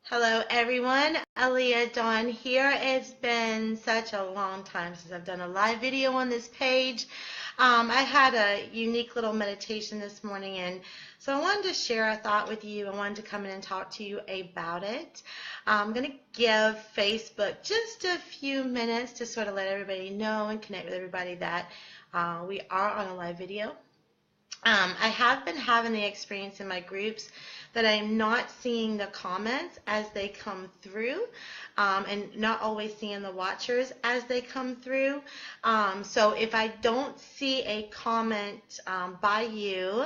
Hello everyone, Alea Dawn here. It's been such a long time since I've done a live video on this page. I had a unique little meditation this morning, and so I wanted to share a thought with you. I wanted to come in and talk to you about it. I'm going to give Facebook just a few minutes to sort of let everybody know and connect with everybody that we are on a live video. I have been having the experience in my groups that I'm not seeing the comments as they come through, and not always seeing the watchers as they come through. So if I don't see a comment by you,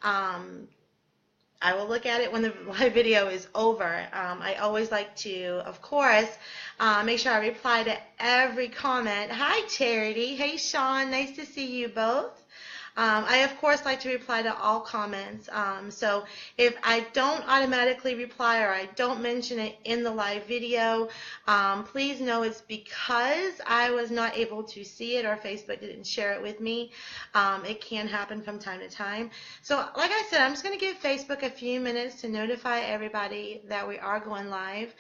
I will look at it when the live video is over. I always like to, of course, make sure I reply to every comment. Hi, Charity. Hey, Sean. Nice to see you both. I, of course, like to reply to all comments. So if I don't automatically reply or I don't mention it in the live video, please know it's because I was not able to see it or Facebook didn't share it with me. It can happen from time to time. So like I said, I'm just going to give Facebook a few minutes to notify everybody that we are going live.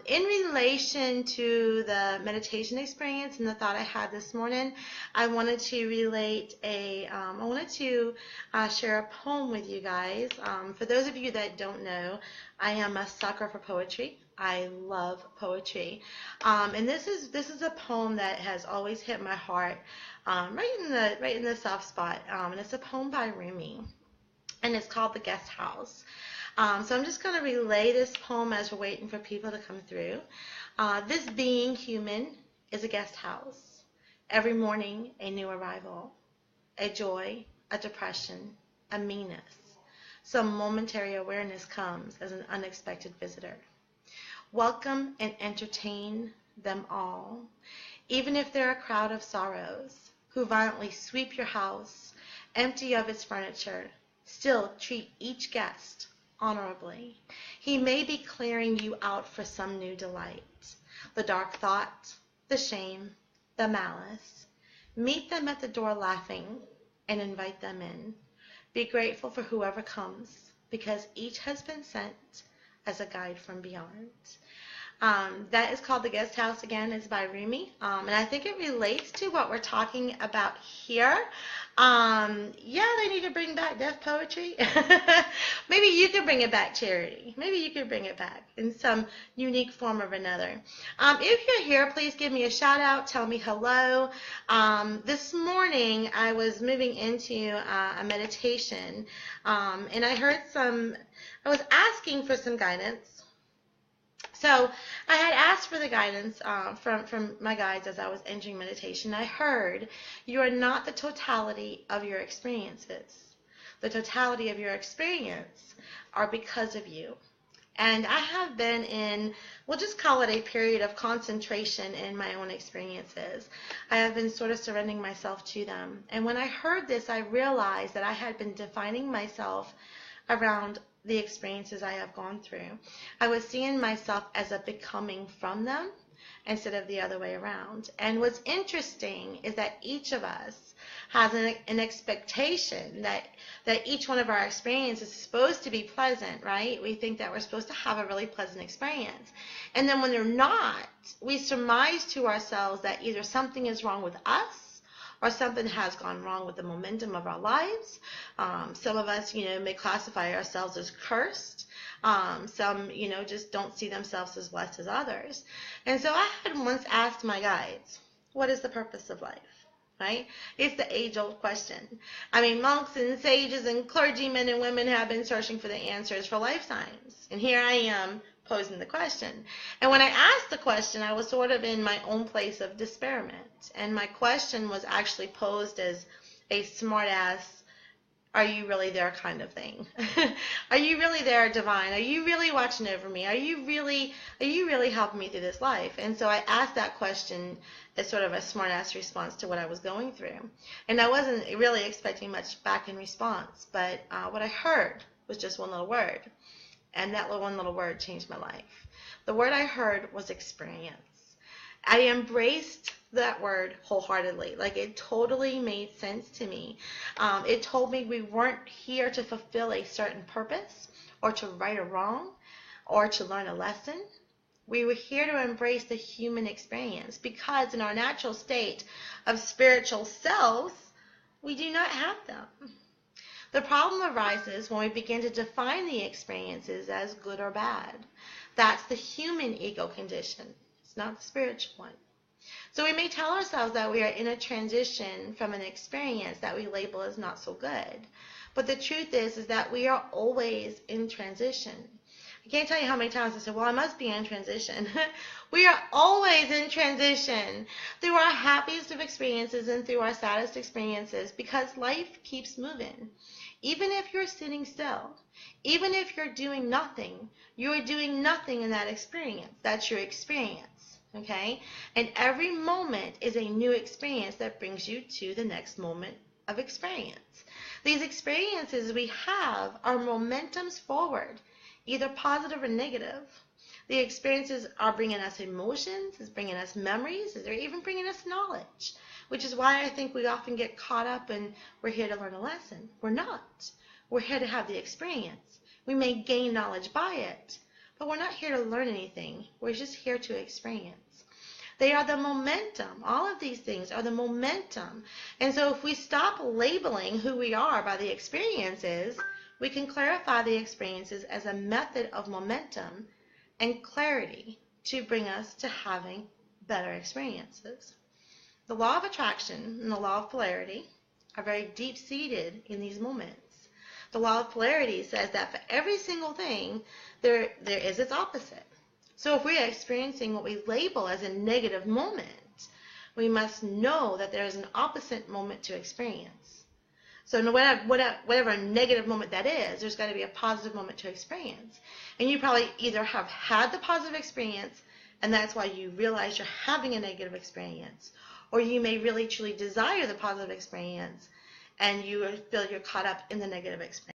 In relation to the meditation experience and the thought I had this morning, I wanted to relate I wanted to share a poem with you guys. For those of you that don't know, I am a sucker for poetry. I love poetry, and this is a poem that has always hit my heart, right in the soft spot. And it's a poem by Rumi, and it's called "The Guest House." So I'm just going to relay this poem as we're waiting for people to come through. This being human is a guest house. Every morning, a new arrival. A joy, a depression, a meanness. Some momentary awareness comes as an unexpected visitor. Welcome and entertain them all, even if they're a crowd of sorrows who violently sweep your house, empty of its furniture. Still treat each guest honorably. He may be clearing you out for some new delight. The dark thought, the shame, the malice. Meet them at the door laughing and invite them in. Be grateful for whoever comes, because each has been sent as a guide from beyond. That is called The Guest House. Again, it's by Rumi, and I think it relates to what we're talking about here. Yeah, they need to bring back deaf poetry. Maybe you could bring it back, Charity. Maybe you could bring it back in some unique form or another. If you're here, please give me a shout out. Tell me hello. This morning, I was moving into a meditation, and I was asking for some guidance. So I had asked for the guidance from my guides as I was entering meditation. I heard, you are not the totality of your experiences. The totality of your experience are because of you. And I have been in, we'll just call it a period of concentration in my own experiences. I have been sort of surrendering myself to them. And when I heard this, I realized that I had been defining myself around the experiences I have gone through. I was seeing myself as a becoming from them instead of the other way around. And what's interesting is that each of us has an expectation that each one of our experiences is supposed to be pleasant, right? We think that we're supposed to have a really pleasant experience. And then when they're not, we surmise to ourselves that either something is wrong with us or something has gone wrong with the momentum of our lives. Some of us, may classify ourselves as cursed. Some, just don't see themselves as blessed as others. And so I had once asked my guides, what is the purpose of life? Right? It's the age-old question. I mean, monks and sages and clergymen and women have been searching for the answers for lifetimes. And here I am posing the question. And when I asked the question, I was sort of in my own place of disparagement. And my question was actually posed as a smart-ass, are you really there kind of thing. Are you really there, divine? Are you really watching over me? Are you really helping me through this life? And so I asked that question as sort of a smart-ass response to what I was going through. And I wasn't really expecting much back in response, but what I heard was just one little word. And that one little word changed my life. The word I heard was experience. I embraced that word wholeheartedly. Like, it totally made sense to me. It told me we weren't here to fulfill a certain purpose or to right or wrong or to learn a lesson. We were here to embrace the human experience because in our natural state of spiritual selves, we do not have them. The problem arises when we begin to define the experiences as good or bad. That's the human ego condition. It's not the spiritual one. So we may tell ourselves that we are in a transition from an experience that we label as not so good. But the truth is that we are always in transition. I can't tell you how many times I said, well, I must be in transition. We are always in transition through our happiest of experiences and through our saddest experiences because life keeps moving. Even if you're sitting still, even if you're doing nothing, you are doing nothing in that experience. That's your experience, okay? And every moment is a new experience that brings you to the next moment of experience. These experiences we have are momentums forward, either positive or negative. The experiences are bringing us emotions, it's bringing us memories, they're even bringing us knowledge, which is why I think we often get caught up in we're here to learn a lesson. We're not. We're here to have the experience. We may gain knowledge by it, but we're not here to learn anything. We're just here to experience. They are the momentum. All of these things are the momentum. And so if we stop labeling who we are by the experiences, we can clarify the experiences as a method of momentum and clarity to bring us to having better experiences. The law of attraction and the law of polarity are very deep-seated in these moments. The law of polarity says that for every single thing, there is its opposite. So if we are experiencing what we label as a negative moment, we must know that there is an opposite moment to experience. So no whatever negative moment that is, there's got to be a positive moment to experience. And you probably either have had the positive experience, and that's why you realize you're having a negative experience, or you may really truly desire the positive experience, and you feel you're caught up in the negative experience.